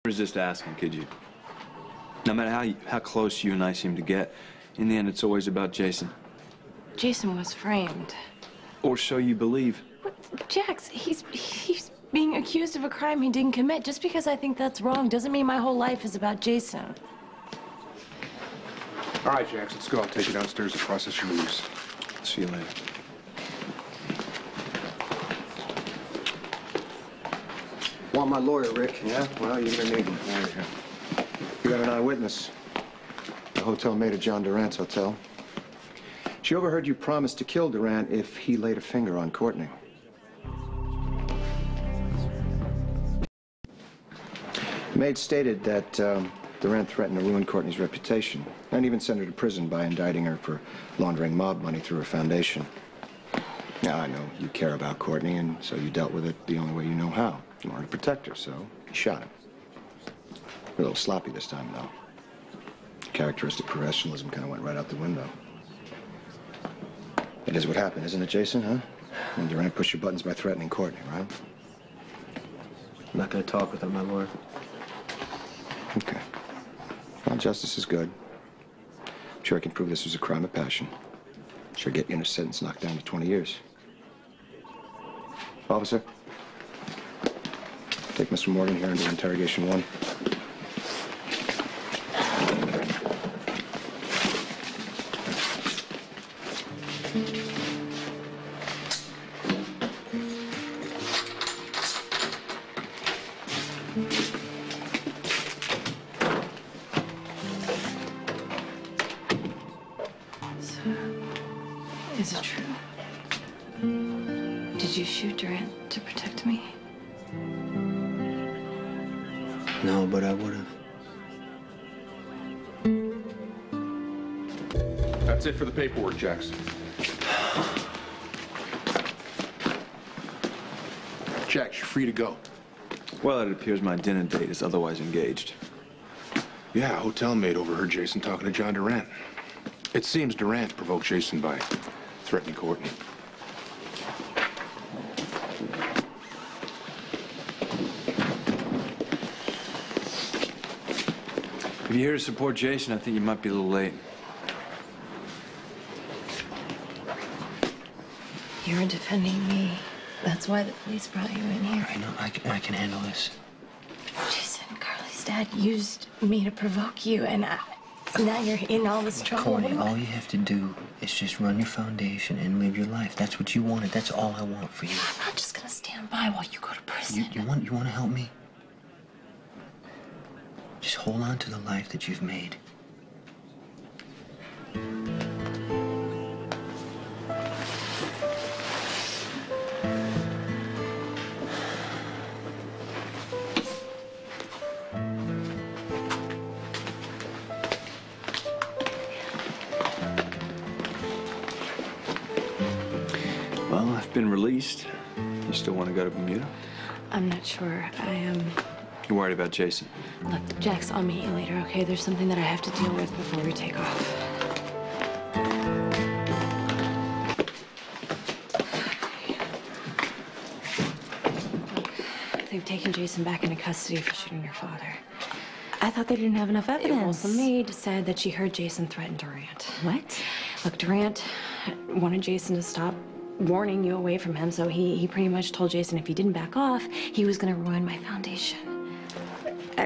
Resist asking, could you? No matter how close you and I seem to get, in the end, it's always about Jason. Jason was framed. Or so you believe. What? Jax, he's being accused of a crime he didn't commit. Just because I think that's wrong doesn't mean my whole life is about Jason. All right, Jax, let's go. I'll take you downstairs to process your release. See you later. Want my lawyer, Rick? Yeah? Well, you're gonna need one. You got an eyewitness. The hotel maid at John Durant's hotel. She overheard you promise to kill Durant if he laid a finger on Courtney. The maid stated that Durant threatened to ruin Courtney's reputation and even send her to prison by indicting her for laundering mob money through her foundation. Now, I know you care about Courtney, and so you dealt with it the only way you know how. You wanted to protect her, so you shot him. A little sloppy this time, though. Characteristic professionalism kind of went right out the window. It is what happened, isn't it, Jason, huh? And Durant pushed your buttons by threatening Courtney, right? I'm not going to talk with her, my lord. Okay. Well, justice is good. I'm sure I can prove this was a crime of passion. Sure get you in a sentence knocked down to 20 years. Officer, take Mr. Morgan here into interrogation 1. Is it true? Did you shoot Durant to protect me? No, but I would have. That's it for the paperwork, Jax. Jax, you're free to go. Well, it appears my dinner date is otherwise engaged. Yeah, a hotel maid overheard Jason talking to John Durant. It seems Durant provoked Jason by threatening Courtney. If you're here to support Jason, I think you might be a little late. You were defending me. That's why the police brought you in here. I know, I can handle this. Jason, Carly's dad used me to provoke you, and now you're in all this trouble. Courtney, all you have to do is just run your foundation and live your life. That's what you wanted. That's all I want for you. I'm not just gonna stand by while you go to prison. You want to help me? Just hold on to the life that you've made. Well, I've been released. You still want to go to Bermuda? I'm not sure. You're worried about Jason? Look, Jax, I'll meet you later, okay? There's something that I have to deal with before we take off. Look, they've taken Jason back into custody for shooting your father. I thought they didn't have enough evidence. Well, the maid said that she heard Jason threaten Durant. What? Look, Durant wanted Jason to stop warning you away from him, so he pretty much told Jason if he didn't back off, he was gonna ruin my foundation.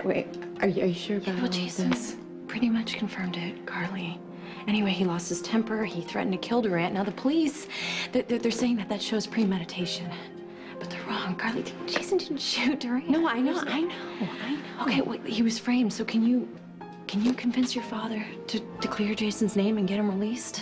Wait, are you sure about Well, all Jason this? pretty much confirmed it, Carly. Anyway, he lost his temper, he threatened to kill Durant. Now the police, they're saying that shows premeditation. But they're wrong, Carly. Jason didn't shoot Durant. No, I know. Okay, well, he was framed, so can you convince your father to clear Jason's name and get him released?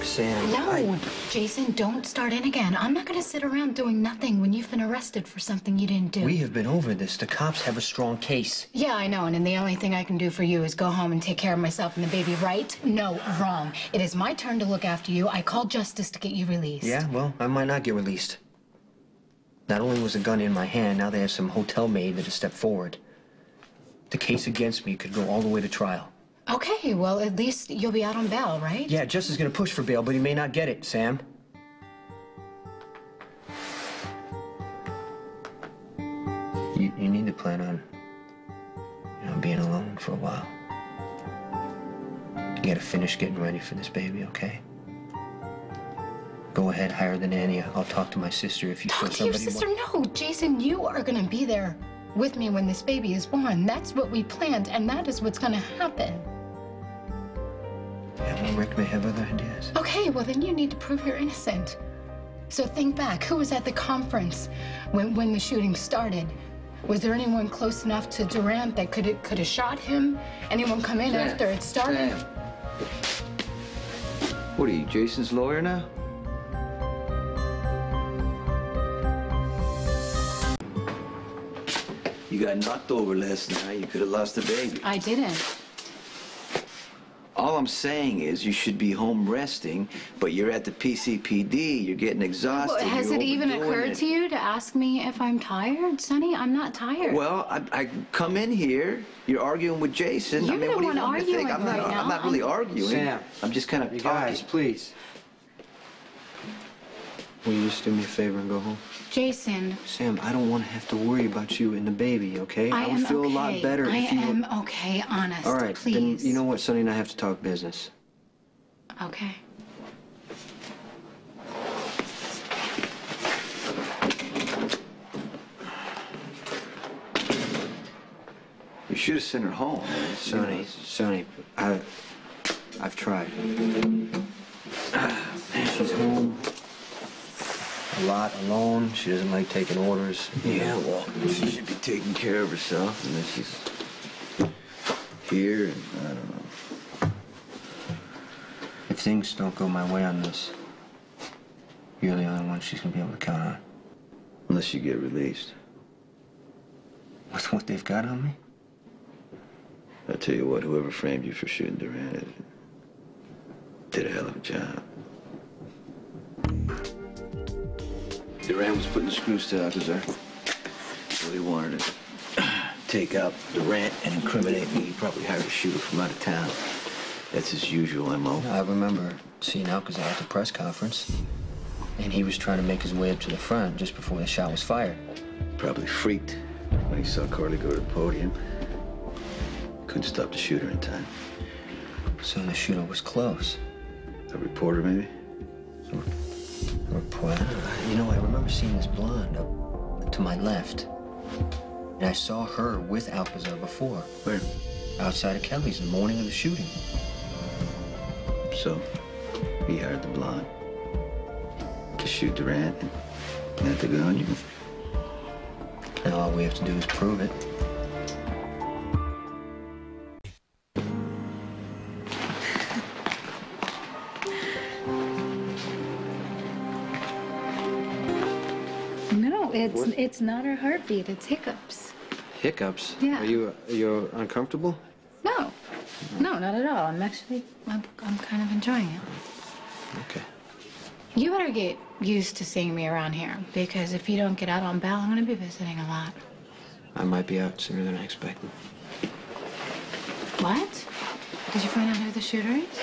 Sam, No, Jason, don't start in again. I'm not gonna sit around doing nothing when you've been arrested for something you didn't do. we have been over this. The cops have a strong case. Yeah, I know, and then the only thing I can do for you is go home and take care of myself and the baby, right? No, wrong. It is my turn to look after you. I called justice to get you released. Yeah, well, I might not get released. Not only was a gun in my hand, now they have some hotel maid that has stepped forward. The case against me could go all the way to trial. Okay, well, at least you'll be out on bail, right? Yeah, Justice is gonna push for bail, but he may not get it, Sam. you need to plan on, being alone for a while. You gotta finish getting ready for this baby, okay? Go ahead, hire the nanny. I'll talk to my sister if you feel Talk to your somebody sister? No, Jason, you are gonna be there with me when this baby is born. That's what we planned, and that is what's gonna happen. Yeah, well, Rick may have other ideas. Okay, well then you need to prove you're innocent. So think back, who was at the conference when the shooting started? Was there anyone close enough to Durant that could have shot him? Anyone come in after it started? Sam. What are you, Jason's lawyer now? You got knocked over last night. You could have lost the baby. I didn't. All I'm saying is you should be home resting, but you're at the PCPD. You're getting exhausted. Well, has you're it even overdoing occurred it. to you to ask me if I'm tired, Sonny? I'm not tired. Well, I come in here. You're arguing with Jason. You're I mean, the what do you one want me to think? arguing I'm not. right I'm not now. really arguing. Sam, I'm just kind of you talking. guys, please. Will you just do me a favor and go home? Jason. Sam, I don't want to have to worry about you and the baby, okay? I would feel a lot better if you I am okay, honest. All right, please. then you know what, Sonny and I have to talk business. Okay. You should have sent her home. Man. Sonny, I've tried. She's home a lot alone. She doesn't like taking orders. Yeah, well, she should be taking care of herself, and then she's here, and I don't know. If things don't go my way on this, you're the only one she's gonna be able to count on. Unless you get released. With what they've got on me? I tell you what, whoever framed you for shooting Durant did a hell of a job. Durant was putting the screws to Alcazar. So he wanted to take out Durant and incriminate me. He probably hired a shooter from out of town. That's his usual MO. I remember seeing Alcazar at the press conference, and he was trying to make his way up to the front just before the shot was fired. Probably freaked when he saw Curly go to the podium. Couldn't stop the shooter in time. So the shooter was close. A reporter, maybe? A reporter? You know, I remember seeing this blonde up to my left. And I saw her with Alcazar before. Where? Outside of Kelly's the morning of the shooting. So, he hired the blonde to shoot Durant and plant the gun on you. Now all we have to do is prove it. No, it's not her heartbeat. It's hiccups. Hiccups? Yeah. Are you uncomfortable? No, not at all. I'm kind of enjoying it. Okay. You better get used to seeing me around here, because if you don't get out on bail, I'm going to be visiting a lot. I might be out sooner than I expected. What? Did you find out who the shooter is?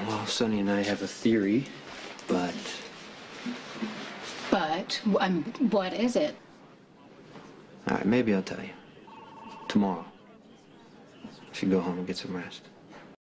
Well, Sonny and I have a theory, but... But, what is it? All right, maybe I'll tell you. Tomorrow. I should go home and get some rest.